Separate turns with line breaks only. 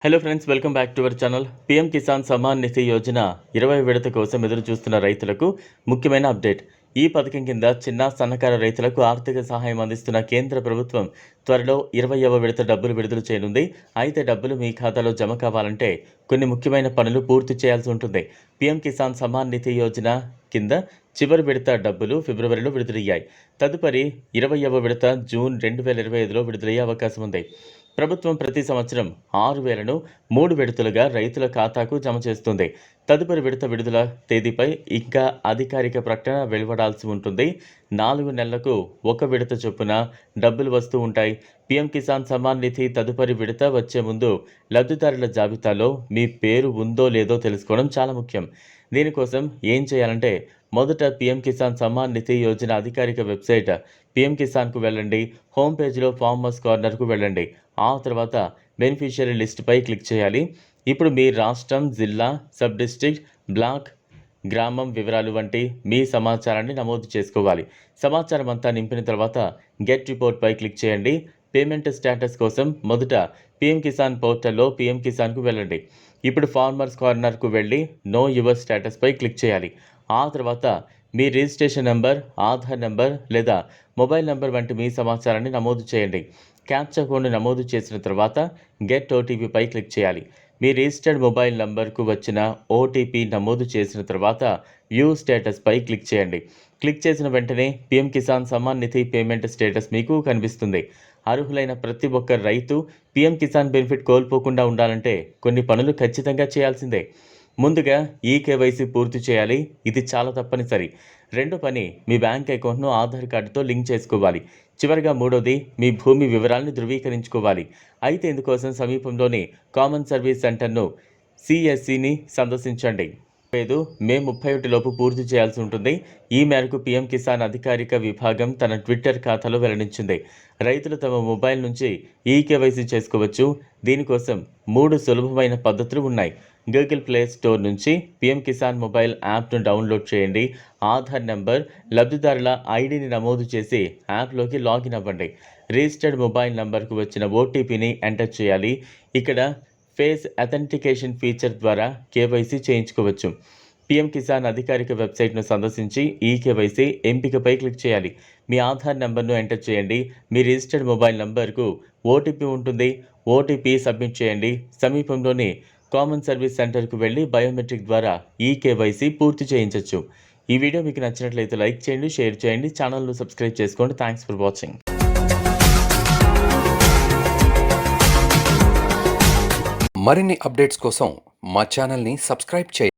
Hello friends, welcome back to our channel. PM Kisan Samman Nidhi Yojana 20 విడత కోసం ఎదురు చూస్తున్న రైతులకు ముఖ్యమైన అప్డేట్. ఈ పథకం కింద చిన్న సన్నకారు రైతులకు ఆర్థిక సహాయం అందిస్తున్న కేంద్ర ప్రభుత్వం త్వరలో 20వ విడత డబ్బులు విడుదల చేయనుంది. అయితే డబ్బులు మీ ఖాతాలో జమ కావాలంటే కొన్ని ముఖ్యమైన పనులు పూర్తి చేయాల్సి ఉంటుంది. పీఎం కిసాన్ సమ్మాన్ నిధి యోజన కింద చివరి విడత డబ్బులు ఫిబ్రవరిలో విడుదలయ్యాయి. తదుపరి 20వ విడత జూన్ 2025లో విడుదలయ్యే అవకాశం ఉంది. ప్రభుత్వం ప్రతి సంవత్సరం 6,000ను 3 విడతలుగా రైతుల ఖాతాకు జమ చేస్తుంది. తదుపరి విడత విడుదల తేదీపై ఇంకా అధికారిక ప్రకటన వెలువడాల్సి ఉంటుంది. 4 నెలలకు ఒక విడత చొప్పున డబ్బులు వస్తూ ఉంటాయి. పీఎం కిసాన్ సమ్మాన్ నిధి తదుపరి విడత వచ్చే ముందు లబ్ధిదారుల జాబితాలో మీ పేరు ఉందో లేదో తెలుసుకోవడం చాలా ముఖ్యం. దీనికోసం ఏం చేయాలంటే మొదట పీఎం కిసాన్ సమ్మాన్ నిధి యోజన అధికారిక వెబ్సైట్ పీఎం కిసాన్కు వెళ్ళండి. హోమ్ పేజ్లో ఫార్మర్స్ కార్నర్కు వెళ్ళండి. ఆ తర్వాత బెనిఫిషియరీ లిస్టుపై క్లిక్ చేయాలి. ఇప్పుడు మీ రాష్ట్రం, జిల్లా, సబ్ డిస్ట్రిక్ట్, బ్లాక్, గ్రామం వివరాలు వంటి మీ సమాచారాన్ని నమోదు చేసుకోవాలి. సమాచారం అంతా నింపిన తర్వాత గెట్ రిపోర్ట్పై క్లిక్ చేయండి. పేమెంట్ స్టేటస్ కోసం మొదట పీఎం కిసాన్ పోర్టల్లో పీఎం కిసాన్కు వెళ్ళండి. ఇప్పుడు ఫార్మర్స్ కార్నర్కు వెళ్ళి నో యువర్ స్టేటస్పై క్లిక్ చేయాలి. ఆ తర్వాత మీ రిజిస్ట్రేషన్ నెంబర్, ఆధార్ నెంబర్ లేదా మొబైల్ నెంబర్ వంటి మీ సమాచారాన్ని నమోదు చేయండి. క్యాప్చా కోడ్ను నమోదు చేసిన తర్వాత గెట్ ఓటీపీపై క్లిక్ చేయాలి. మీ రిజిస్టర్డ్ మొబైల్ నంబర్కు వచ్చిన ఓటీపీ నమోదు చేసిన తర్వాత వ్యూ స్టేటస్పై క్లిక్ చేయండి. క్లిక్ చేసిన వెంటనే పీఎం కిసాన్ సమ్మాన్ నిధి పేమెంట్ స్టేటస్ మీకు కనిపిస్తుంది. అర్హులైన ప్రతి ఒక్క రైతు పీఎం కిసాన్ బెనిఫిట్ కోల్పోకుండా ఉండాలంటే కొన్ని పనులు ఖచ్చితంగా చేయాల్సిందే. ముందుగా కేవైసీ పూర్తి చేయాలి. ఇది చాలా తప్పనిసరి. రెండో పని, మీ బ్యాంక్ అకౌంట్ను ఆధార్ కార్డుతో లింక్ చేసుకోవాలి. చివరిగా మూడోది, మీ భూమి వివరాలను ధృవీకరించుకోవాలి. అయితే ఇందుకోసం సమీపంలోని కామన్ సర్వీస్ సెంటర్ను సిఎస్సిని సందర్శించండి. మే 31 లోపు పూర్తి చేయాల్సి ఉంటుంది. ఈ మేరకు పీఎం కిసాన్ అధికారిక విభాగం తన ట్విట్టర్ ఖాతాలో వెల్లడించింది. రైతులు తమ మొబైల్ నుంచి కేవైసీ చేసుకోవచ్చు. దీనికోసం 3 సులభమైన పద్ధతులు ఉన్నాయి. గూగుల్ ప్లే స్టోర్ నుంచి పీఎం కిసాన్ మొబైల్ యాప్ను డౌన్లోడ్ చేయండి. ఆధార్ నెంబర్, లబ్ధిదారుల ఐడిని నమోదు చేసి యాప్లోకి లాగిన్ అవ్వండి. రిజిస్టర్డ్ మొబైల్ నంబర్కు వచ్చిన ఓటీపీని ఎంటర్ చేయాలి. ఇక్కడ ఫేస్ అథెంటికేషన్ ఫీచర్ ద్వారా కేవైసీ చేయించుకోవచ్చు. పీఎం కిసాన్ అధికారిక వెబ్సైట్ను సందర్శించి కేవైసీ ఎంపికపై క్లిక్ చేయాలి. మీ ఆధార్ నెంబర్ను ఎంటర్ చేయండి. మీ రిజిస్టర్డ్ మొబైల్ నంబర్కు ఓటీపీ ఉంటుంది. ఓటీపీ సబ్మిట్ చేయండి. సమీపంలోని కామన్ సర్వీస్ సెంటర్కు వెళ్ళి బయోమెట్రిక్ ద్వారా కేవైసీ పూర్తి చేయించవచ్చు. ఈ వీడియో మీకు నచ్చినట్లయితే లైక్ చేయండి, షేర్ చేయండి, ఛానల్ను సబ్స్క్రైబ్ చేసుకోండి. Thanks for watching.
మరిన్ని అప్డేట్స్ కోసం మా ఛానల్ని సబ్స్క్రైబ్ చేయండి.